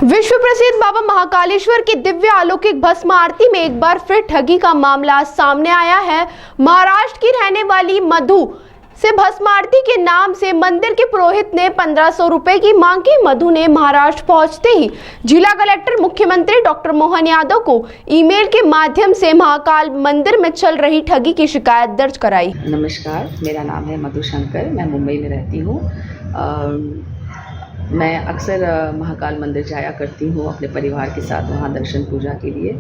विश्व प्रसिद्ध बाबा महाकालेश्वर की दिव्य अलौकिक भस्म आरती में एक बार फिर ठगी का मामला सामने आया है। महाराष्ट्र की रहने वाली मधु से भस्म आरती के नाम से मंदिर के पुरोहित ने 1500 रुपए की मांग की। मधु ने महाराष्ट्र पहुंचते ही जिला कलेक्टर मुख्यमंत्री डॉक्टर मोहन यादव को ईमेल के माध्यम से महाकाल मंदिर में चल रही ठगी की शिकायत दर्ज कराई। नमस्कार, मेरा नाम है मधु शंकर, मैं मुंबई में रहती हूँ। मैं अक्सर महाकाल मंदिर जाया करती हूँ अपने परिवार के साथ वहाँ दर्शन पूजा के लिए।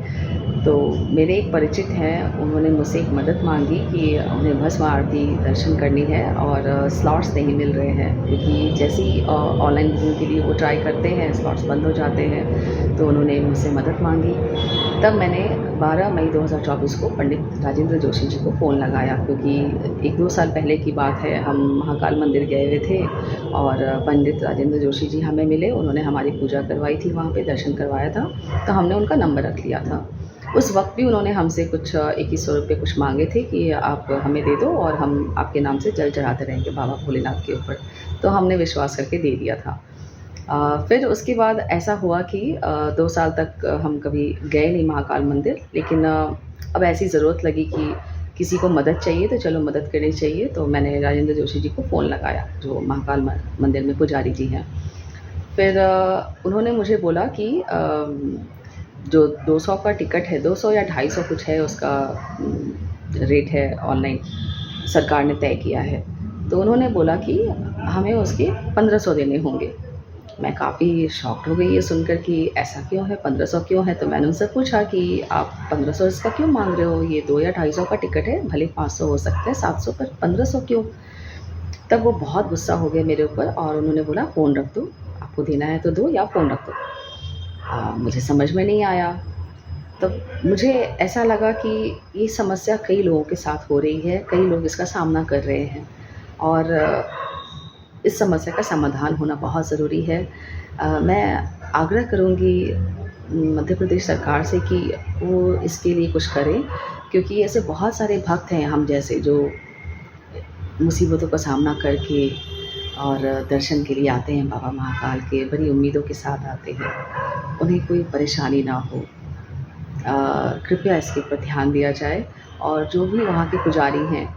तो मेरे एक परिचित हैं, उन्होंने मुझसे एक मदद मांगी कि उन्हें भस्म आरती दर्शन करनी है और स्लॉट्स नहीं मिल रहे हैं, क्योंकि जैसे ही ऑनलाइन बुकिंग के लिए वो ट्राई करते हैं स्लॉट्स बंद हो जाते हैं। तो उन्होंने मुझसे मदद मांगी। तब मैंने 12 मई 2024 को पंडित राजेंद्र जोशी जी को फ़ोन लगाया, क्योंकि 1-2 साल पहले की बात है। हम महाकाल मंदिर गए हुए थे और पंडित राजेंद्र जोशी जी हमें मिले। उन्होंने हमारी पूजा करवाई थी, वहाँ पे दर्शन करवाया था। तो हमने उनका नंबर रख लिया था। उस वक्त भी उन्होंने हमसे कुछ 2100 रुपये कुछ मांगे थे कि आप हमें दे दो और हम आपके नाम से जल चढ़ाते रहेंगे बाबा भोलेनाथ के ऊपर। तो हमने विश्वास करके दे दिया था। फिर उसके बाद ऐसा हुआ कि 2 साल तक हम कभी गए नहीं महाकाल मंदिर, लेकिन अब ऐसी ज़रूरत लगी कि किसी को मदद चाहिए तो चलो मदद करनी चाहिए। तो मैंने राजेंद्र जोशी जी को फ़ोन लगाया, जो महाकाल मंदिर में पुजारी जी हैं। फिर उन्होंने मुझे बोला कि जो 200 का टिकट है, 200 या 250 कुछ है उसका रेट है, ऑनलाइन सरकार ने तय किया है। तो उन्होंने बोला कि हमें उसके 1500 देने होंगे। मैं काफ़ी शॉक्ड हो गई ये सुनकर कि ऐसा क्यों है, 1500 क्यों है। तो मैंने उनसे पूछा कि आप 1500 इसका क्यों मांग रहे हो, ये 2 या 250 का टिकट है, भले 500 हो सकता है, 700 पर 1500 क्यों। तब वो बहुत गुस्सा हो गए मेरे ऊपर और उन्होंने बोला फ़ोन रख दो, आपको देना है तो दो या फ़ोन रख दो। मुझे समझ में नहीं आया। तब मुझे ऐसा लगा कि ये समस्या कई लोगों के साथ हो रही है, कई लोग इसका सामना कर रहे हैं और इस समस्या का समाधान होना बहुत ज़रूरी है। मैं आग्रह करूँगी मध्य प्रदेश सरकार से कि वो इसके लिए कुछ करें, क्योंकि ऐसे बहुत सारे भक्त हैं हम जैसे, जो मुसीबतों का सामना करके और दर्शन के लिए आते हैं बाबा महाकाल के, बड़ी उम्मीदों के साथ आते हैं। उन्हें कोई परेशानी ना हो। कृपया इसके ऊपर ध्यान दिया जाए। और जो भी वहाँ के पुजारी हैं,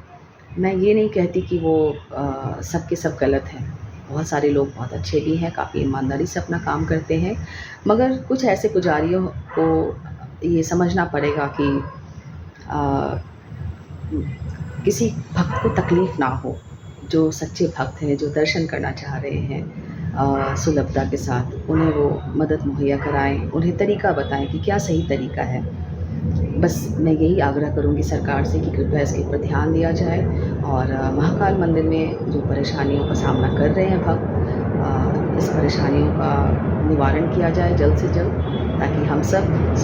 मैं ये नहीं कहती कि वो सब के सब गलत हैं। बहुत सारे लोग बहुत अच्छे भी हैं, काफ़ी ईमानदारी से अपना काम करते हैं, मगर कुछ ऐसे पुजारियों को ये समझना पड़ेगा कि किसी भक्त को तकलीफ़ ना हो। जो सच्चे भक्त हैं, जो दर्शन करना चाह रहे हैं सुलभता के साथ, उन्हें वो मदद मुहैया कराएँ, उन्हें तरीका बताएँ कि क्या सही तरीका है। बस मैं यही आग्रह करूँगी सरकार से कि कृपया इसके ऊपर ध्यान दिया जाए और महाकाल मंदिर में जो परेशानियों का सामना कर रहे हैं भक्त, इस परेशानियों का निवारण किया जाए जल्द से जल्द, ताकि हम सब